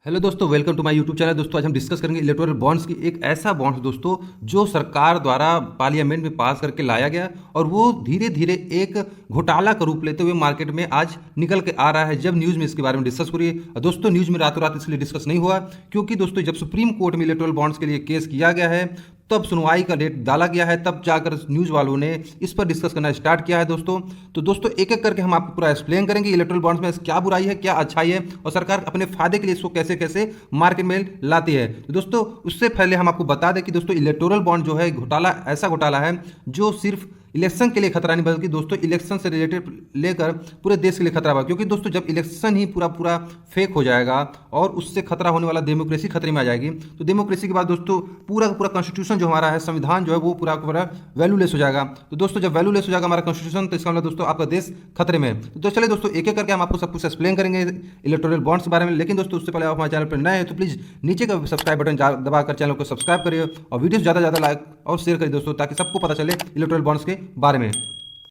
Hello दोस्तों, welcome to my YouTube channel. दोस्तों आज हम डिस्कस करेंगे इलेक्टोरल बॉन्ड्स की। एक ऐसा बॉन्ड्स दोस्तों जो सरकार द्वारा पार्लियामेंट में पास करके लाया गया और वो धीरे धीरे एक घोटाला का रूप लेते हुए मार्केट में आज निकल के आ रहा है। जब न्यूज़ में इसके बारे में डिस्कस हो रही है और दोस्तों न्यूज़ में रातों रात इसलिए डिस्कस नहीं हुआ क्योंकि दोस्तों जब सुप्रीम कोर्ट में इलेक्टोरल बॉन्ड्स के लिए केस किया गया है, तब सुनवाई का डेट डाला गया है, तब जाकर न्यूज़ वालों ने इस पर डिस्कस करना स्टार्ट किया है। दोस्तों दोस्तों एक एक करके हम आपको पूरा एक्सप्लेन करेंगे इलेक्ट्रल बॉन्ड्स में क्या बुराई है, क्या अच्छाई है और सरकार अपने फायदे के लिए इसको कैसे कैसे मार्केट में लाती है। तो दोस्तों उससे पहले हम आपको बता दें कि दोस्तों इलेक्टोरल बॉन्ड जो है घोटाला ऐसा घोटाला है जो सिर्फ इलेक्शन के लिए खतरा नहीं बल्कि दोस्तों इलेक्शन से रिलेटेड लेकर पूरे देश के लिए खतरा हुआ, क्योंकि दोस्तों जब इलेक्शन ही पूरा पूरा फेक हो जाएगा और उससे खतरा होने वाला डेमोक्रेसी खतरे में आ जाएगी, तो डेमोक्रेसी के बाद दोस्तों पूरा का पूरा कॉन्स्टिट्यूशन जो हमारा है, संविधान जो है वो पूरा का पूरा वैल्यूलेस हो जाएगा। तो दोस्तों जब वैल्यूलेस हो जाएगा हमारा कॉन्स्टिट्यूशन, तो इसका मतलब दोस्तों आपका देश खतरे में है। तो चलिए दोस्तों एक एक करके हम आपको सब कुछ एक्सप्लेन करेंगे इलेक्टोरल बॉन्ड्स के बारे में। लेकिन दोस्तों उससे पहले आप हमारे चैनल पर नए हैं तो प्लीज़ नीचे का सब्सक्राइब बटन दबाकर चैनल को सब्सक्राइब करिए और वीडियो ज़्यादा ज़्यादा लाइक और शेयर करिए दोस्तों, ताकि सबको पता चले इलेक्टोरल बॉन्ड्स के बारे में।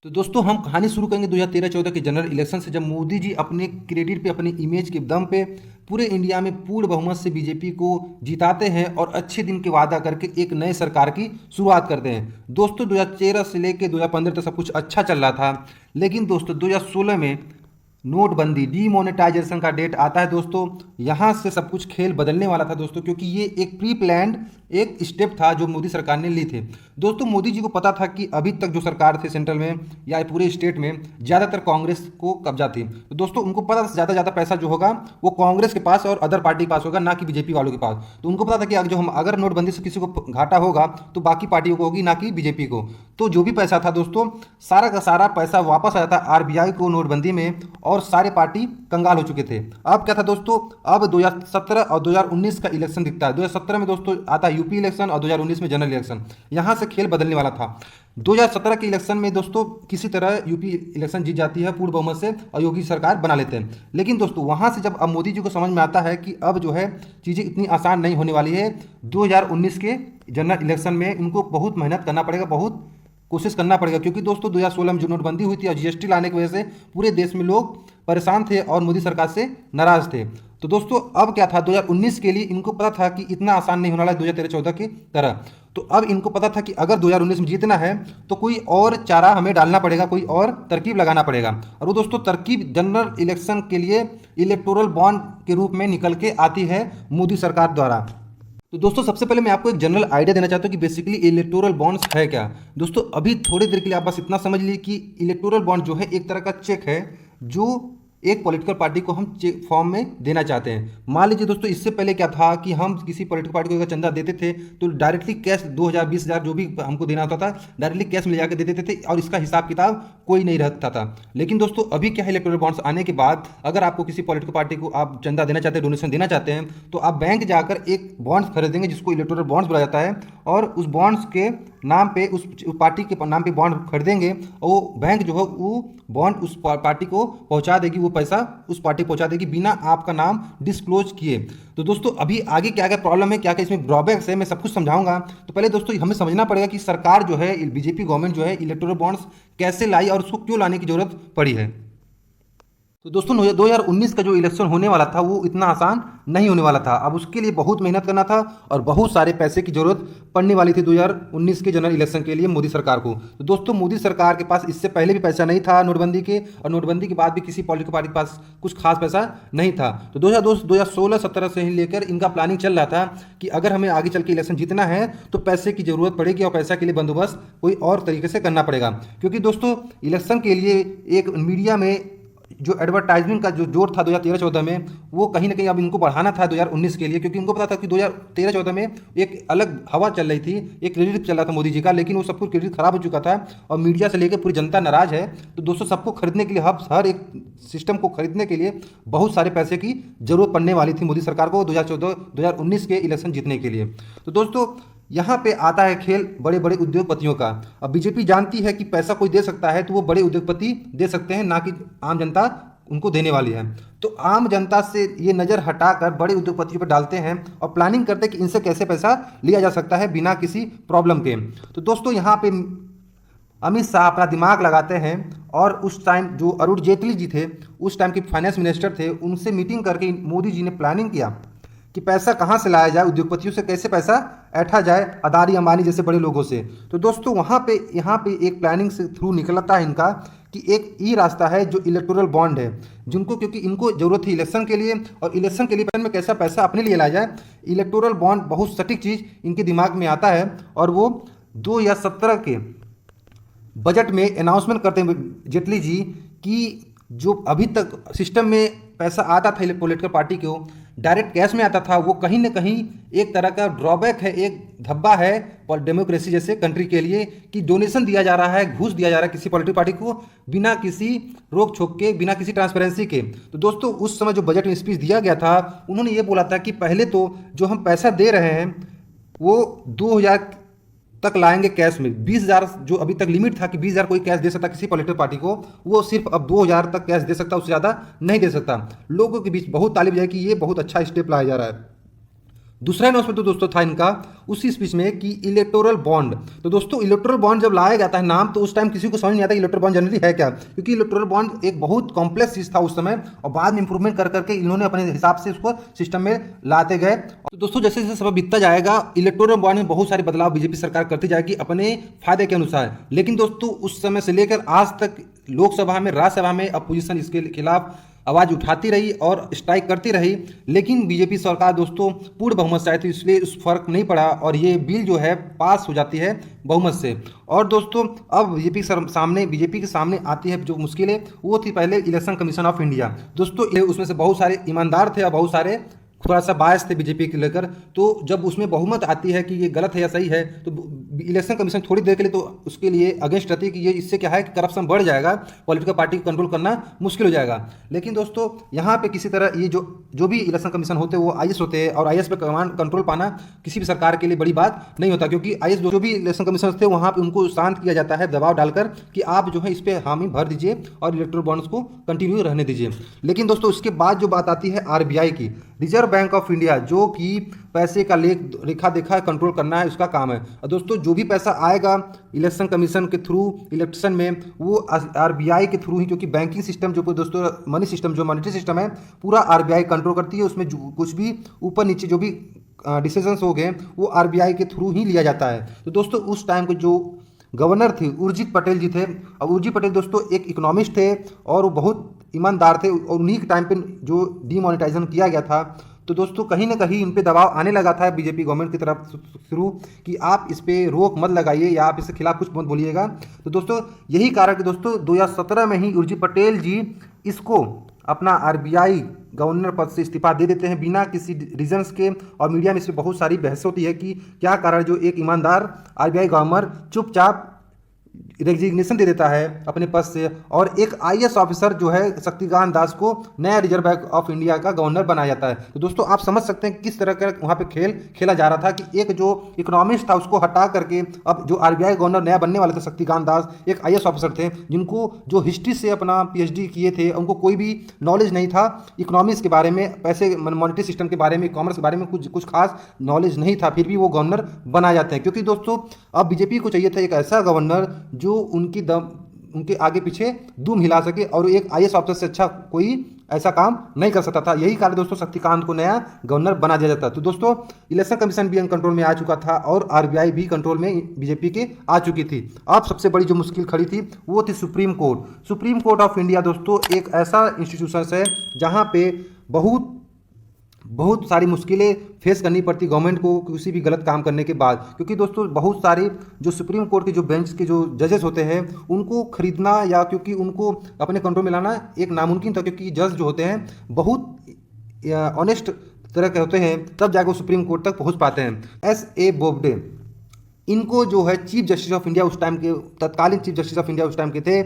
तो दोस्तों हम कहानी शुरू करेंगे 2013-14 के जनरल इलेक्शन से, जब मोदी जी अपने क्रेडिट पे, अपनी इमेज के दम पे पूरे इंडिया में पूर्ण बहुमत से बीजेपी को जिताते हैं और अच्छे दिन के वादा करके एक नए सरकार की शुरुआत करते हैं। दोस्तों 2013 से लेकर 2015 तक सब कुछ अच्छा चल रहा था, लेकिन दोस्तों 2016 में नोटबंदी, डीमोनेटाइजेशन का डेट आता है दोस्तों। यहाँ से सब कुछ खेल बदलने वाला था दोस्तों, क्योंकि ये एक प्री प्लान्ड एक स्टेप था जो मोदी सरकार ने ली थे। दोस्तों मोदी जी को पता था कि अभी तक जो सरकार थे सेंट्रल में या पूरे स्टेट में ज़्यादातर कांग्रेस को कब्जा थी। तो दोस्तों उनको पता था ज़्यादा ज़्यादा पैसा जो होगा वो कांग्रेस के पास और अदर पार्टी के पास होगा, ना कि बीजेपी वालों के पास। तो उनको पता था कि अगर नोटबंदी से किसी को घाटा होगा तो बाकी पार्टियों को होगी, ना कि बीजेपी को। तो जो भी पैसा था दोस्तों सारा का सारा पैसा वापस आ जाता आरबीआई को नोटबंदी में, और सारे पार्टी कंगाल हो चुके थे। अब क्या था दोस्तों, अब 2017 और 2019 का इलेक्शन दिखता है। 2017 में दोस्तों आता है यूपी इलेक्शन और 2019 में जनरल इलेक्शन। यहाँ से खेल बदलने वाला था। 2017 के इलेक्शन में दोस्तों किसी तरह यूपी इलेक्शन जीत जाती है पूर्ण बहुमत से और योगी सरकार बना लेते हैं। लेकिन दोस्तों वहाँ से जब अब मोदी जी को समझ में आता है कि अब जो है चीज़ें इतनी आसान नहीं होने वाली है, 2019 के जनरल इलेक्शन में उनको बहुत मेहनत करना पड़ेगा, बहुत कोशिश करना पड़ेगा, क्योंकि दोस्तों 2016 में जो नोटबंदी हुई थी और जीएसटी लाने की वजह से पूरे देश में लोग परेशान थे और मोदी सरकार से नाराज थे। तो दोस्तों अब क्या था, 2019 के लिए इनको पता था कि इतना आसान नहीं होने वाला है 2013-14 की तरह। तो अब इनको पता था कि अगर 2019 में जीतना है तो कोई और चारा हमें डालना पड़ेगा, कोई और तरकीब लगाना पड़ेगा। और वो दोस्तों तरकीब जनरल इलेक्शन के लिए इलेक्टोरल बॉन्ड के रूप में निकल के आती है मोदी सरकार द्वारा। तो दोस्तों सबसे पहले मैं आपको एक जनरल आइडिया देना चाहता हूँ कि बेसिकली इलेक्टोरल बॉन्ड्स है क्या। दोस्तों अभी थोड़ी देर के लिए आप बस इतना समझ लीजिए कि इलेक्टोरल बॉन्ड जो है एक तरह का चेक है जो एक पॉलिटिकल पार्टी को हम चेक फॉर्म में देना चाहते हैं। मान लीजिए दोस्तों इससे पहले क्या था कि हम किसी पॉलिटिकल पार्टी को अगर चंदा देते थे तो डायरेक्टली कैश 2000 20,000 जो भी हमको देना होता था डायरेक्टली कैश में ले जाकर दे देते थे और इसका हिसाब किताब कोई नहीं रखता था। लेकिन दोस्तों अभी क्या है, इलेक्टोरल बॉन्ड्स आने के बाद अगर आपको किसी पॉलिटिकल पार्टी को आप चंदा देना चाहते हैं, डोनेशन देना चाहते हैं, तो आप बैंक जाकर एक बॉन्ड्स खरीदेंगे जिसको इलेक्टोरल बॉन्ड्स बोला जाता है, और उस बॉन्ड्स के नाम पे उस पार्टी के नाम पे बॉन्ड खरीदेंगे और वो बैंक जो है वो बॉन्ड उस पार्टी को पहुंचा देगी, वो पैसा उस पार्टी पहुंचा देगी बिना आपका नाम डिस्क्लोज किए। तो दोस्तों अभी आगे क्या क्या प्रॉब्लम है, क्या क्या इसमें ड्रॉबैक्स है, मैं सब कुछ समझाऊंगा। तो पहले दोस्तों हमें समझना पड़ेगा कि सरकार जो है बीजेपी गवर्नमेंट जो है इलेक्टोरल बॉन्ड्स कैसे लाई और उसको क्यों लाने की जरूरत पड़ी है। तो दोस्तों 2019 का जो इलेक्शन होने वाला था वो इतना आसान नहीं होने वाला था। अब उसके लिए बहुत मेहनत करना था और बहुत सारे पैसे की जरूरत पड़ने वाली थी 2019 के जनरल इलेक्शन के लिए मोदी सरकार को। तो दोस्तों मोदी सरकार के पास इससे पहले भी पैसा नहीं था नोटबंदी के, और नोटबंदी के बाद भी किसी पॉलिटिकल पार्टी के पास कुछ खास पैसा नहीं था। तो 2016-17 से ही लेकर इनका प्लानिंग चल रहा था कि अगर हमें आगे चल के इलेक्शन जीतना है तो पैसे की जरूरत पड़ेगी और पैसा के लिए बंदोबस्त कोई और तरीके से करना पड़ेगा। क्योंकि दोस्तों इलेक्शन के लिए एक मीडिया में जो एडवर्टाइजमेंट का जो जोर था 2013-14 में वो कहीं ना कहीं अब इनको बढ़ाना था 2019 के लिए, क्योंकि इनको पता था कि 2013-14 में एक अलग हवा चल रही थी, एक क्रेडिट चल रहा था मोदी जी का, लेकिन वो सब कुछ क्रेडिट खराब हो चुका था और मीडिया से लेकर पूरी जनता नाराज है। तो दोस्तों सबको खरीदने के लिए हर एक सिस्टम को खरीदने के लिए बहुत सारे पैसे की जरूरत पड़ने वाली थी मोदी सरकार को 2019 के इलेक्शन जीतने के लिए। तो दोस्तों यहाँ पे आता है खेल बड़े बड़े उद्योगपतियों का। अब बीजेपी जानती है कि पैसा कोई दे सकता है तो वो बड़े उद्योगपति दे सकते हैं, ना कि आम जनता उनको देने वाली है। तो आम जनता से ये नज़र हटाकर बड़े उद्योगपतियों पर डालते हैं और प्लानिंग करते हैं कि इनसे कैसे पैसा लिया जा सकता है बिना किसी प्रॉब्लम के। तो दोस्तों यहाँ पे अमित शाह अपना दिमाग लगाते हैं और उस टाइम जो अरुण जेटली जी थे, उस टाइम के फाइनेंस मिनिस्टर थे, उनसे मीटिंग करके मोदी जी ने प्लानिंग किया कि पैसा कहाँ से लाया जाए, उद्योगपतियों से कैसे पैसा ऐंठा जाए, अदानी अंबानी जैसे बड़े लोगों से। तो दोस्तों यहाँ पे एक प्लानिंग से थ्रू निकलता है इनका कि एक ही रास्ता है जो इलेक्टोरल बॉन्ड है, जिनको क्योंकि इनको जरूरत थी इलेक्शन के लिए, और इलेक्शन के लिए में कैसा पैसा अपने लिए लाया जाए, इलेक्टोरल बॉन्ड बहुत सटीक चीज़ इनके दिमाग में आता है। और वो 2017 के बजट में अनाउंसमेंट करते हैं जेटली जी कि जो अभी तक सिस्टम में पैसा आता था पॉलिटिकल पार्टी को डायरेक्ट कैश में आता था, वो कहीं ना कहीं एक तरह का ड्रॉबैक है, एक धब्बा है डेमोक्रेसी जैसे कंट्री के लिए, कि डोनेशन दिया जा रहा है, घूस दिया जा रहा है किसी पॉलिटिकल पार्टी को बिना किसी रोक छोक के, बिना किसी ट्रांसपेरेंसी के। तो दोस्तों उस समय जो बजट में स्पीच दिया गया था, उन्होंने ये बोला था कि पहले तो जो हम पैसा दे रहे हैं वो 2000 तक लाएंगे कैश में, 20,000 जो अभी तक लिमिट था कि 20,000 कोई कैश दे सकता किसी पॉलिटिकल पार्टी को, वो सिर्फ अब 2,000 तक कैश दे सकता, उससे ज़्यादा नहीं दे सकता। लोगों के बीच बहुत ताली बजाई कि ये बहुत अच्छा स्टेप लाया जा रहा है। दूसरा अनाउंसमेंट तो दोस्तों था इनका उसी स्पीच में कि इलेक्टोरल बॉन्ड। तो दोस्तों इलेक्टोरल बॉन्ड जब लाया जाता है नाम, तो उस टाइम किसी को समझ नहीं आता इलेक्टोरल बॉन्ड जनरली है क्या, क्योंकि इलेक्टोरल बॉन्ड एक बहुत कॉम्प्लेक्स चीज था उस समय, और बाद में इंप्रूवमेंट कर करके इन्होंने अपने हिसाब से उसको सिस्टम में लाते गए। तो दोस्तों जैसे जैसे समय बीतता जाएगा, इलेक्टोरल बॉन्ड में बहुत सारे बदलाव बीजेपी सरकार करती जाएगी अपने फायदे के अनुसार। लेकिन दोस्तों उस समय से लेकर आज तक लोकसभा में, राज्यसभा में अपोजिशन इसके खिलाफ आवाज उठाती रही और स्ट्राइक करती रही, लेकिन बीजेपी सरकार दोस्तों पूर्ण बहुमत से आई, तो इसलिए उस फर्क नहीं पड़ा और ये बिल जो है पास हो जाती है बहुमत से। और दोस्तों अब बीजेपी के सामने आती है जो मुश्किलें, वो थी पहले इलेक्शन कमीशन ऑफ इंडिया। दोस्तों उसमें से बहुत सारे ईमानदार थे और बहुत सारे थोड़ा सा बायस थे बीजेपी के लेकर। तो जब उसमें बहुमत आती है कि ये गलत है या सही है, तो इलेक्शन कमीशन थोड़ी देर के लिए तो उसके लिए अगेंस्ट रहती है कि ये इससे क्या है कि करप्शन बढ़ जाएगा, पॉलिटिकल पार्टी को कंट्रोल करना मुश्किल हो जाएगा। लेकिन दोस्तों यहाँ पे किसी तरह ये जो भी इलेक्शन कमीशन होते हैं वो आईएएस होते हैं, और आईएएस पे कमांड कंट्रोल पाना किसी भी सरकार के लिए बड़ी बात नहीं होता, क्योंकि आईएएस जो भी इलेक्शन कमीशन थे वहाँ पे उनको शांत किया जाता है दबाव डालकर कि आप जो है इस पर हामी भर दीजिए और इलेक्टोरल बॉन्ड्स को कंटिन्यू रहने दीजिए। लेकिन दोस्तों उसके बाद जो बात आती है आरबीआई की, रिजर्व बैंक ऑफ इंडिया, जो कि पैसे का रेखा देखा कंट्रोल करना है उसका काम है। और दोस्तों जो भी पैसा आएगा इलेक्शन कमीशन के थ्रू इलेक्शन में, वो आरबीआई के थ्रू ही, क्योंकि बैंकिंग सिस्टम जो दोस्तों मनी सिस्टम जो मॉनेटरी सिस्टम है पूरा आरबीआई कंट्रोल करती है। उसमें कुछ भी ऊपर नीचे जो भी डिसीजंस हो गए वो आरबीआई के थ्रू ही लिया जाता है। तो दोस्तों उस टाइम के जो गवर्नर थे उर्जित पटेल जी थे, और उर्जित पटेल दोस्तों एक इकोनॉमिस्ट थे और वो बहुत ईमानदार थे, और उन्हीं के टाइम पे जो डीमोनेटाइजेशन किया गया था, तो दोस्तों कहीं ना कहीं इन पे दबाव आने लगा था बीजेपी गवर्नमेंट की तरफ शुरू कि आप इस पे रोक मत लगाइए या आप इसके खिलाफ कुछ मत बोलिएगा। तो दोस्तों यही कारण कि दोस्तों 2017 में ही उर्जित पटेल जी इसको अपना आरबीआई गवर्नर पद से इस्तीफा दे देते हैं बिना किसी रीजंस के। और मीडिया में इस पर बहुत सारी बहस होती है कि क्या कारण जो एक ईमानदार आरबीआई गवर्नर चुपचाप रेजिग्नेशन दे देता है अपने पद से, और एक आईएएस ऑफिसर जो है शक्तिकांत दास को नया रिजर्व बैंक ऑफ इंडिया का गवर्नर बनाया जाता है। तो दोस्तों आप समझ सकते हैं किस तरह का वहाँ पे खेल खेला जा रहा था कि एक जो इकोनॉमिस्ट था उसको हटा करके अब जो आरबीआई गवर्नर नया बनने वाले थे शक्तिकांत दास एक आईएएस ऑफिसर थे, जिनको जो हिस्ट्री से अपना पीएचडी किए थे, उनको कोई भी नॉलेज नहीं था इकोनॉमिक्स के बारे में, पैसे मॉनेटरी सिस्टम के बारे में, कॉमर्स के बारे में कुछ खास नॉलेज नहीं था, फिर भी वो गवर्नर बनाए जाते हैं। क्योंकि दोस्तों अब बीजेपी को चाहिए था एक ऐसा गवर्नर जो उनके आगे पीछे दुम हिला सके, और एक आईएएस ऑफिसर से अच्छा कोई ऐसा काम नहीं कर सकता था। यही कारण दोस्तों शक्तिकांत को नया गवर्नर बना दिया जाता। तो दोस्तों इलेक्शन कमीशन भी कंट्रोल में आ चुका था और आरबीआई भी कंट्रोल में बीजेपी के आ चुकी थी। अब सबसे बड़ी जो मुश्किल खड़ी थी वो थी supreme court. Supreme court of India दोस्तों एक ऐसा इंस्टीट्यूशन है जहाँ पे बहुत सारी मुश्किलें फेस करनी पड़ती गवर्नमेंट को किसी भी गलत काम करने के बाद, क्योंकि दोस्तों बहुत सारे जो सुप्रीम कोर्ट के जो बेंच के जो जजेस होते हैं उनको खरीदना या क्योंकि उनको अपने कंट्रोल में लाना एक नामुमकिन था, क्योंकि जज जो होते हैं बहुत ऑनेस्ट तरह के होते हैं, तब जाकर वो सुप्रीम कोर्ट तक पहुंच पाते हैं। S.A. बोबडे इनको जो है चीफ जस्टिस ऑफ इंडिया उस टाइम के, तत्कालीन चीफ जस्टिस ऑफ इंडिया उस टाइम के थे।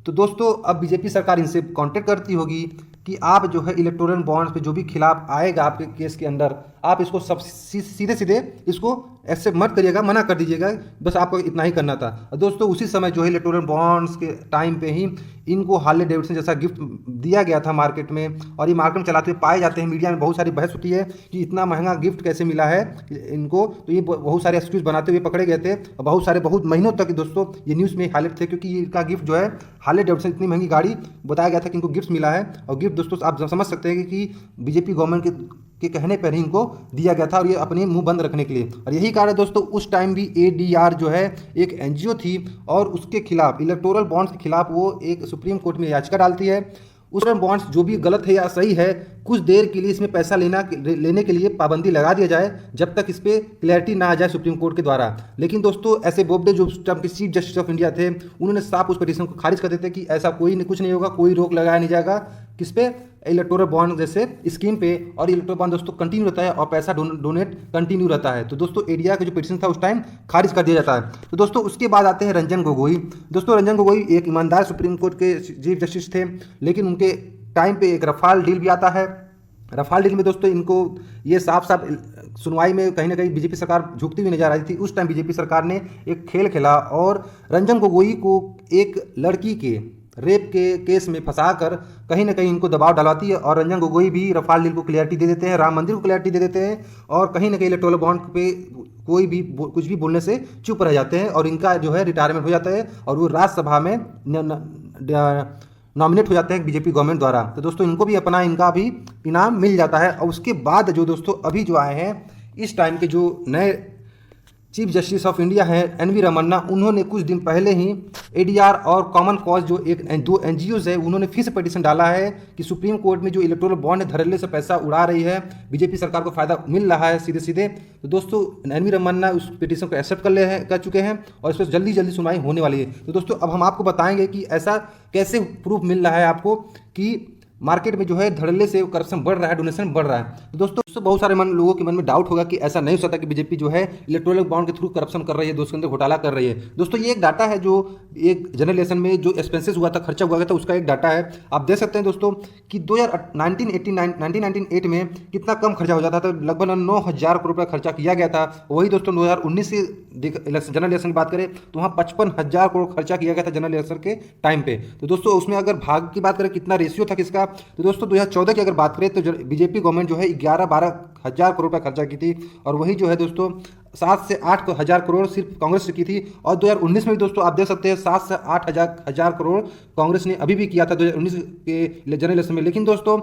तो दोस्तों अब बीजेपी सरकार इनसे कांटेक्ट करती होगी कि आप जो है इलेक्टोरल बॉन्ड्स पे जो भी खिलाफ आएगा आपके केस के अंदर, आप इसको सब सीधे सीधे इसको एक्सेप्ट मत करिएगा, मना कर दीजिएगा, बस आपको इतना ही करना था। और दोस्तों उसी समय जो है इलेक्टोरल बॉन्ड्स के टाइम पे ही इनको हार्ले डेविडसन जैसा गिफ्ट दिया गया था मार्केट में, और ये मार्केट में चलाते हुए पाए जाते हैं। मीडिया में बहुत सारी बहस होती है कि इतना महंगा गिफ्ट कैसे मिला है इनको, तो ये बहुत सारे एक्सक्यूज बनाते हुए पकड़े गए थे, और बहुत महीनों तक दोस्तों ये न्यूज़ में हाईलाइट थे, क्योंकि इनका गिफ्ट जो है हार्ले डेविडसन इतनी महंगी गाड़ी बताया गया था कि इनको गिफ्ट मिला है। और गिफ्ट दोस्तों आप समझ सकते हैं कि बीजेपी गवर्नमेंट के के कहने पर ही इनको दिया गया था और ये अपने मुंह बंद रखने के लिए। और यही कारण है दोस्तों, उस टाइम भी ADR जो है एक NGO थी और उसके खिलाफ, इलेक्टोरल बॉन्ड्स के खिलाफ वो एक सुप्रीम कोर्ट में याचिका डालती है। उस टाइम बॉन्ड्स जो भी गलत है या सही है, कुछ देर के लिए इसमें पैसा लेने के लिए पाबंदी लगा दिया जाए जब तक इस पर क्लैरिटी ना आ जाए सुप्रीम कोर्ट के द्वारा। लेकिन दोस्तों ऐसे बोबडे जो उस टाइम के चीफ जस्टिस ऑफ इंडिया थे, उन्होंने साफ उस पिटीशन को खारिज कर देते कि ऐसा कुछ नहीं होगा, कोई रोक लगाया नहीं जाएगा किस पे, इलेक्टोरल बॉन्ड जैसे स्कीम पे। और इलेक्टोरल बॉन्ड दोस्तों कंटिन्यू रहता है और पैसा डोनेट कंटिन्यू रहता है। तो दोस्तों ADR का जो पिटीशन था उस टाइम खारिज कर दिया जाता है। तो दोस्तों उसके बाद आते हैं रंजन गोगोई। दोस्तों रंजन गोगोई एक ईमानदार सुप्रीम कोर्ट के चीफ जस्टिस थे, लेकिन उनके टाइम पे एक रफाल डील भी आता है। रफाल डील में दोस्तों इनको ये साफ साफ सुनवाई में कहीं ना कहीं बीजेपी सरकार झुकती हुई नजर आ रही थी। उस टाइम बीजेपी सरकार ने एक खेल खेला और रंजन गोगोई को एक लड़की के रेप के केस में फंसाकर कहीं ना कहीं इनको दबाव डलवाती है और रंजन गोगोई भी रफाल डील को क्लियरिटी दे देते हैं, राम मंदिर को क्लियरिटी दे देते हैं और कहीं ना कहीं इलेक्टोरल बॉन्ड पे कोई भी कुछ भी बोलने से चुप रह जाते हैं और इनका जो है रिटायरमेंट हो जाता है और वो राज्यसभा में नॉमिनेट हो जाते हैं बीजेपी गवर्नमेंट द्वारा। तो दोस्तों इनको भी अपना इनका भी इनाम मिल जाता है। और उसके बाद जो दोस्तों अभी जो आए हैं इस टाइम के जो नए चीफ जस्टिस ऑफ इंडिया हैं NV रमन्ना, उन्होंने कुछ दिन पहले ही ADR और कॉमन कॉज जो दो NGOs है, उन्होंने फिर से पिटीशन डाला है कि सुप्रीम कोर्ट में जो इलेक्टोरल बॉन्ड है धड़ल्ले से पैसा उड़ा रही है, बीजेपी सरकार को फायदा मिल रहा है सीधे सीधे। तो दोस्तों NV रमन्ना उस पिटीशन को एक्सेप्ट कर चुके हैं और इस पर जल्दी जल्दी सुनवाई होने वाली है। तो दोस्तों अब हम आपको बताएंगे कि ऐसा कैसे प्रूफ मिल रहा है आपको कि मार्केट में जो है धड़ल्ले से करप्शन बढ़ रहा है, डोनेशन बढ़ रहा है। तो दोस्तों बहुत सारे लोगों के मन में डाउट होगा कि ऐसा नहीं हो सकता कि बीजेपी जो है इलेक्टोरल बॉन्ड के थ्रू करप्शन कर रही है, दोस्तों के अंदर घोटाला कर रही है। दोस्तों ये एक डाटा है जो एक जनरल इलेक्शन में जो एक्सपेंसेस हुआ था, खर्चा हुआ था, उसका एक डाटा है। आप देख सकते हैं दोस्तों कि 1998 में कितना कम खर्चा हो जाता था, लगभग 9,000 करोड़ रुपया खर्चा किया गया था। वही दोस्तों 2019 के जनरल इलेक्शन की बात करें तो वहाँ 55,000 करोड़ खर्चा किया गया था जनरल इलेक्शन के टाइम पे। तो दोस्तों उसमें अगर भाग की बात करें कितना रेशियो था किसका, तो दोस्तों 2014 की अगर बात करें तो बीजेपी गवर्नमेंट जो है 11-12 हज़ार करोड़ रुपया खर्चा की थी और वही जो है दोस्तों 7 से 8 हज़ार करोड़ सिर्फ कांग्रेस ने की थी। और 2019 में भी दोस्तों आप देख सकते हैं 7 से 8 हज़ार करोड़ कांग्रेस ने अभी भी किया था 2019 के जनरल इलेक्शन में। लेकिन दोस्तों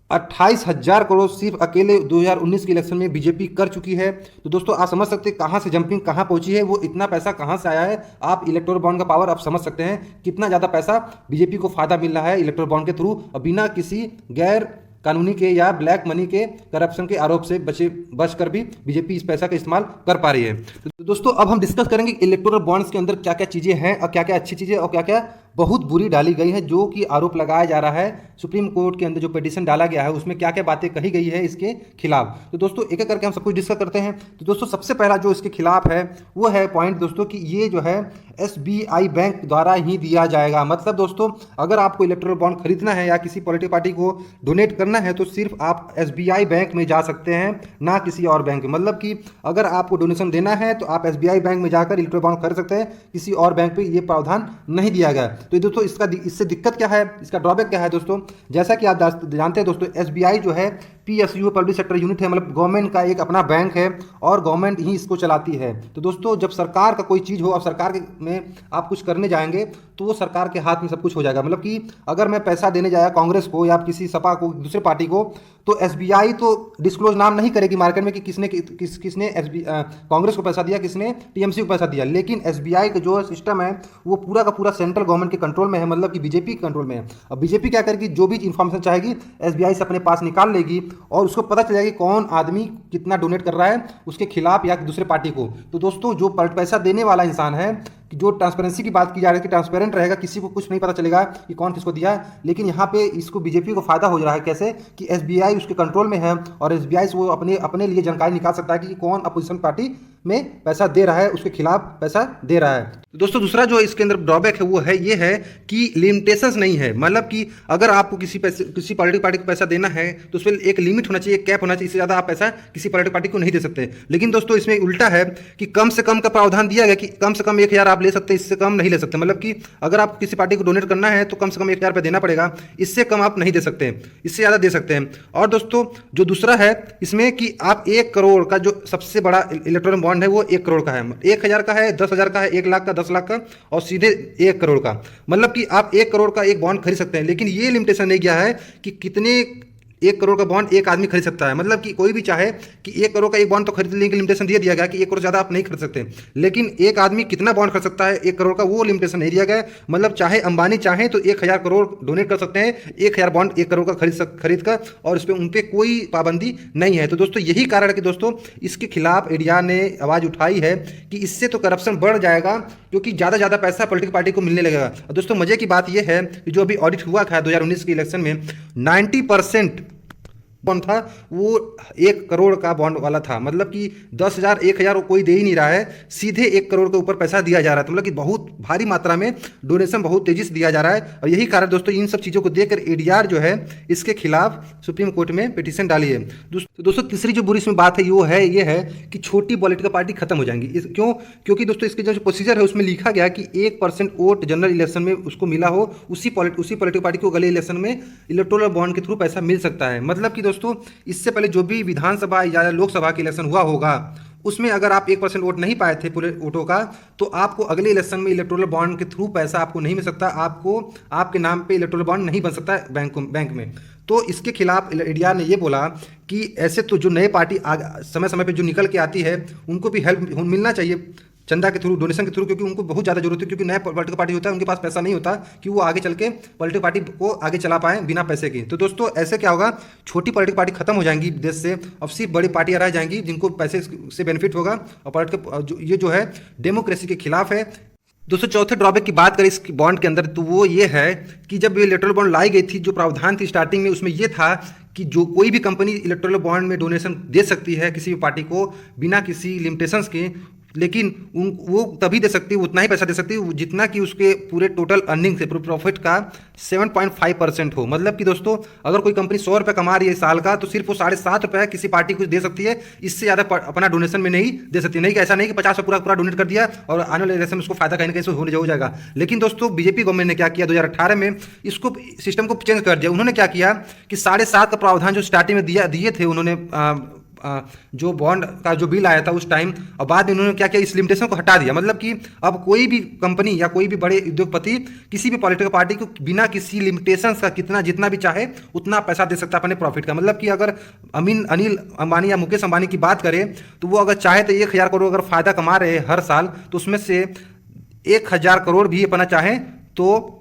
28,000 करोड़ सिर्फ अकेले 2019 के इलेक्शन में बीजेपी कर चुकी है। तो दोस्तों आप समझ सकते हैं कहाँ से जंपिंग कहाँ पहुंची है, वो इतना पैसा कहाँ से आया है। आप इलेक्टोरल बॉन्ड का पावर आप समझ सकते हैं कितना ज़्यादा पैसा बीजेपी को फायदा मिल रहा है इलेक्टोरल बॉन्ड के थ्रू, बिना किसी गैर कानूनी के या ब्लैक मनी के करप्शन के आरोप से बचकर भी बीजेपी इस पैसा का इस्तेमाल कर पा रही है। तो दोस्तों अब हम डिस्कस करेंगे इलेक्टोरल बॉन्ड्स के अंदर क्या क्या चीज़ें हैं और क्या क्या अच्छी चीज़ें और क्या क्या बहुत बुरी डाली गई है, जो कि आरोप लगाया जा रहा है सुप्रीम कोर्ट के अंदर जो पिटीशन डाला गया है उसमें क्या क्या बातें कही गई है इसके खिलाफ। तो दोस्तों एक एक करके हम सब कुछ डिस्कस करते हैं। तो दोस्तों सबसे पहला जो इसके खिलाफ है वो है पॉइंट दोस्तों कि ये जो है SBI बैंक द्वारा ही दिया जाएगा। मतलब दोस्तों अगर आपको इलेक्टोरल बॉन्ड खरीदना है या किसी पॉलिटिकल पार्टी को डोनेट करना है तो सिर्फ आप SBI बैंक में जा सकते हैं, ना किसी और बैंक में। मतलब कि अगर आपको डोनेशन देना है तो आप SBI बैंक में जाकर इलेक्टोरल बॉन्ड खरीद सकते हैं, किसी और बैंक पे ये प्रावधान नहीं दिया गया। तो दोस्तों इससे दिक्कत क्या है, इसका ड्रॉबैक क्या है दोस्तों, जैसा कि आप जानते हैं दोस्तों SBI जो है PSU पब्लिक सेक्टर यूनिट है, मतलब गवर्नमेंट का एक अपना बैंक है और गवर्नमेंट ही इसको चलाती है। तो दोस्तों जब सरकार का कोई चीज़ हो और सरकार में आप कुछ करने जाएंगे तो वो सरकार के हाथ में सब कुछ हो जाएगा। मतलब कि अगर मैं पैसा देने जाया कांग्रेस को या किसी सपा को दूसरे पार्टी को तो SBI तो डिस्क्लोज नाम नहीं करेगी मार्केट में कि किसने कांग्रेस को पैसा दिया, किसने TMC को पैसा दिया। लेकिन SBI का जो सिस्टम है वो पूरा का पूरा सेंट्रल गवर्नमेंट के कंट्रोल में है, मतलब कि बीजेपी के कंट्रोल में है। अब बीजेपी क्या करेगी, जो भी इंफॉर्मेशन चाहेगी SBI से अपने पास निकाल लेगी और उसको पता चल जाएगी कौन आदमी कितना डोनेट कर रहा है उसके खिलाफ या दूसरे पार्टी को। तो दोस्तों जो पैसा देने वाला इंसान है, जो ट्रांसपेरेंसी की बात की जा रही है कि ट्रांसपेरेंट रहेगा, किसी को कुछ नहीं पता चलेगा कि कौन किसको दिया है। लेकिन यहाँ पे इसको बीजेपी को फायदा हो रहा है कैसे कि SBI उसके कंट्रोल में है और SBI से वो अपने लिए जानकारी निकाल सकता है कि कौन अपोजिशन पार्टी में पैसा दे रहा है, उसके खिलाफ पैसा दे रहा है। तो दोस्तों दूसरा जो इसके अंदर ड्रॉबैक है वो है ये है कि लिमिटेशंस नहीं है। मतलब कि अगर आपको किसी पॉलिटिकल पार्टी को पैसा देना है तो उस पर एक लिमिट होना चाहिए, कैप होना चाहिए, इससे ज़्यादा आप पैसा किसी पॉलिटिकल पार्टी को नहीं दे सकते। लेकिन दोस्तों इसमें उल्टा है कि कम से कम का प्रावधान दिया गया कि कम से कम 1,000 आप ले सकते हैं, इससे कम नहीं ले सकते। मतलब कि अगर आप किसी पार्टी को डोनेट करना है तो कम से कम 1,000 रुपये देना पड़ेगा, इससे कम आप नहीं दे सकते, इससे ज़्यादा दे सकते हैं। और दोस्तों जो दूसरा है इसमें कि आप 1 करोड़ का जो सबसे बड़ा इलेक्टोरल बॉन्ड है वो 1 करोड़ का है, 1,000 का है, 10,000 का है, 1 लाख का, 10 लाख का और सीधे 1 करोड़ का। मतलब कि आप 1 करोड़ का एक बॉन्ड खरीद सकते हैं। लेकिन ये लिमिटेशन नहीं किया है कि कितने 1 करोड़ का बॉन्ड एक आदमी खरीद सकता है। मतलब कि कोई भी चाहे कि 1 करोड़ का एक बॉन्ड तो खरीदने की लिमिटेशन दे दिया गया कि 1 करोड़ ज़्यादा आप नहीं खरीद सकते, लेकिन एक आदमी कितना बॉन्ड खरीद सकता है 1 करोड़ का, वो लिमिटेशन नहीं दिया गया है। मतलब चाहे अंबानी चाहें तो 1000 करोड़ डोनेट कर सकते हैं, 1000 बॉन्ड 1 करोड़ का खरीद कर, और उस पर उन पर कोई पाबंदी नहीं है। तो दोस्तों यही कारण है कि दोस्तों इसके खिलाफ इंडिया ने आवाज़ उठाई है कि इससे तो करप्शन बढ़ जाएगा, क्योंकि ज़्यादा पैसा पॉलिटिकल पार्टी को मिलने लगेगा। और दोस्तों मजे की बात यह है कि जो अभी ऑडिट हुआ था 2019 के इलेक्शन में, 90% बॉन्ड था वो 1 करोड़ का बॉन्ड वाला था। मतलब कि 10,000 1,000 कोई दे ही नहीं रहा है, सीधे 1 करोड़ के ऊपर पैसा दिया जा रहा है। मतलब कि बहुत भारी मात्रा में डोनेशन बहुत तेजी से दिया जा रहा है। और यही कारण दोस्तों इन सब चीज़ों को देखकर एडीआर जो है इसके खिलाफ सुप्रीम कोर्ट में पिटीशन डाली है। दोस्तों तीसरी जो बुरी इसमें बात है वो है ये है कि छोटी पॉलिटिकल पार्टी खत्म हो जाएंगी। क्यों? क्योंकि दोस्तों इसके जो प्रोसीजर है उसमें लिखा गया कि 1% वोट जनरल इलेक्शन में उसको मिला हो, उसी पॉलिटिकल पार्टी को अगले इलेक्शन में इलेक्टोरल बॉन्ड के थ्रू पैसा मिल सकता है। मतलब कि दोस्तों इससे पहले जो भी विधानसभा या लोकसभा के इलेक्शन हुआ होगा उसमें अगर आप 1% वोट नहीं पाए थे पूरे वोटों का, तो आपको अगले इलेक्शन में इलेक्टोरल बॉन्ड के थ्रू पैसा आपको नहीं मिल सकता, आपको आपके नाम पे इलेक्टोरल बॉन्ड नहीं बन सकता बैंक में। तो इसके खिलाफ इंडिया ने ये बोला कि ऐसे तो जो नए पार्टी समय समय पे जो निकल के आती है उनको भी हेल्प मिलना चाहिए चंदा के थ्रू, डोनेशन के थ्रू, क्योंकि उनको बहुत ज़्यादा जरूरत है। क्योंकि नया पॉलिटिकल पार्टी होता है उनके पास पैसा नहीं होता कि वो आगे चल के पॉलिटिकल पार्टी को आगे चला पाएं बिना पैसे के। तो दोस्तों ऐसे क्या होगा, छोटी पॉलिटिकल पार्टी खत्म हो जाएंगी देश से, अब सिर्फ बड़ी पार्टियां रह जाएंगी जिनको पैसे से बेनिफिट होगा, और पॉलिटिकल ये जो है डेमोक्रेसी के खिलाफ है। दोस्तों चौथे ड्रॉबैक की बात करें इस बॉन्ड के अंदर, तो वो ये है कि जब ये इलेक्टोरल बॉन्ड लाई गई थी, जो प्रावधान थी स्टार्टिंग में उसमें ये था कि जो कोई भी कंपनी इलेक्टोरल बॉन्ड में डोनेशन दे सकती है किसी भी पार्टी को बिना किसी लिमिटेशंस के, लेकिन वो तभी दे सकती है, उतना ही पैसा दे सकती है जितना कि उसके पूरे टोटल अर्निंग से पूरे प्रॉफिट का 7.5% हो। मतलब कि दोस्तों अगर कोई कंपनी 100 रुपये कमा रही है साल का, तो सिर्फ वो 7.5 रुपये किसी पार्टी को दे सकती है, इससे ज़्यादा अपना डोनेशन में नहीं दे सकती। नहीं कि ऐसा नहीं कि 50 पूरा डोनेट कर दिया और आने वाले इलेक्शन में उसको फायदा कहीं ना कहीं से हो जाएगा। लेकिन दोस्तों बीजेपी गवर्नमेंट ने क्या किया, 2018 में इसको सिस्टम को चेंज कर दिया। उन्होंने क्या किया कि 7.5 का प्रावधान जो स्टार्टिंग में दिए थे उन्होंने, जो बॉन्ड का जो बिल आया था उस टाइम, और बाद में उन्होंने क्या किया, इस लिमिटेशन को हटा दिया। मतलब कि अब कोई भी कंपनी या कोई भी बड़े उद्योगपति किसी भी पॉलिटिकल पार्टी को बिना किसी लिमिटेशन का जितना भी चाहे उतना पैसा दे सकता है अपने प्रॉफिट का। मतलब कि अगर अनिल अंबानी या मुकेश अंबानी की बात करें तो वो अगर चाहे तो 1000 करोड़ अगर फायदा कमा रहे हैं हर साल, तो उसमें से 1000 करोड़ भी अपना चाहे तो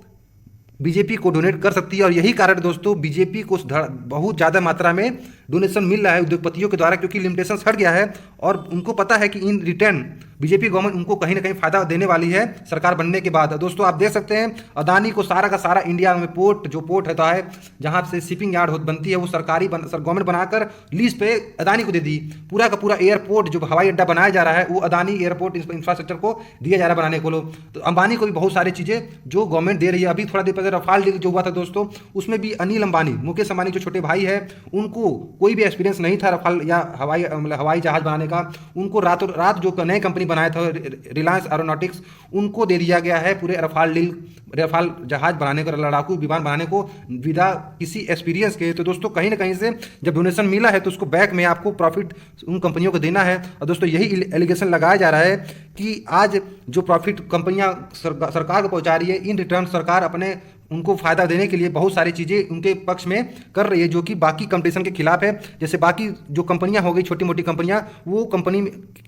बीजेपी को डोनेट कर सकती है। और यही कारण दोस्तों बीजेपी को बहुत ज़्यादा मात्रा में डोनेशन मिल रहा है उद्योगपतियों के द्वारा, क्योंकि लिमिटेशन हट गया है और उनको पता है कि इन रिटर्न बीजेपी गवर्नमेंट उनको कहीं ना कहीं फायदा देने वाली है सरकार बनने के बाद। दोस्तों आप देख सकते हैं अदानी को सारा का सारा इंडिया में पोर्ट होता है जहाँ से शिपिंग यार्ड बनती है वो गवर्नमेंट बनाकर लीज पे अदानी को दे दी। पूरा का पूरा एयरपोर्ट जो हवाई अड्डा बनाया जा रहा है वो अदानी एयरपोर्ट इंफ्रास्ट्रक्चर को दिया जा रहा है बनाने को। तो अंबानी को भी बहुत सारी चीज़ें जो गवर्नमेंट दे रही है। अभी थोड़ा देर पहले रफाल डील जो हुआ था दोस्तों, उसमें भी अनिल अंबानी, मुकेश अंबानी जो छोटे भाई है, उनको कोई भी एक्सपीरियंस नहीं था रफाल या हवाई जहाज बनाने का। उनको रातों रात जो नई कंपनी बनाया था रिलायंस एरोनॉटिक्स, उनको दे दिया गया है पूरे रफाल जहाज बनाने को, लड़ाकू विमान बनाने को विदा किसी एक्सपीरियंस के। तो दोस्तों कहीं ना कहीं से जब डोनेशन मिला है तो उसको बैक में आपको प्रॉफिट उन कंपनियों को देना है। और दोस्तों यही एलिगेशन लगाया जा रहा है कि आज जो प्रॉफिट कंपनियां सरकार को पहुंचा रही है, इन रिटर्न सरकार अपने उनको फायदा देने के लिए बहुत सारी चीज़ें उनके पक्ष में कर रही है, जो कि बाकी कंपटीशन के खिलाफ है। जैसे बाकी जो कंपनियां हो गई छोटी मोटी कंपनियां, वो कंपनी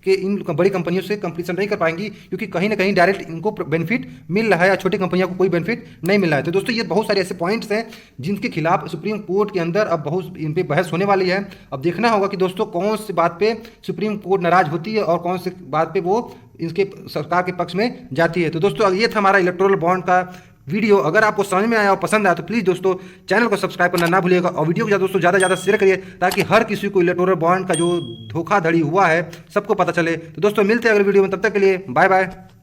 के इन बड़ी कंपनियों से कंपटीशन नहीं कर पाएंगी, क्योंकि कहीं ना कहीं डायरेक्ट इनको बेनिफिट मिल रहा है या छोटी कंपनियों को कोई बेनिफिट नहीं मिल रहा है। तो दोस्तों ये बहुत सारे ऐसे पॉइंट्स हैं जिनके खिलाफ सुप्रीम कोर्ट के अंदर अब बहुत इन पर बहस होने वाली है। अब देखना होगा कि दोस्तों कौन सी बात पर सुप्रीम कोर्ट नाराज होती है और कौन सी बात पर वो इसके सरकार के पक्ष में जाती है। तो दोस्तों ये था हमारा इलेक्टोरल बॉन्ड का वीडियो। अगर आपको समझ में आया और पसंद आया तो प्लीज़ दोस्तों चैनल को सब्सक्राइब करना ना भूलिएगा, और वीडियो को दोस्तों ज़्यादा शेयर करिए ताकि हर किसी को इलेक्टोरल बॉन्ड का जो धोखाधड़ी हुआ है सबको पता चले। तो दोस्तों मिलते हैं अगले वीडियो में, तब तक के लिए बाय बाय।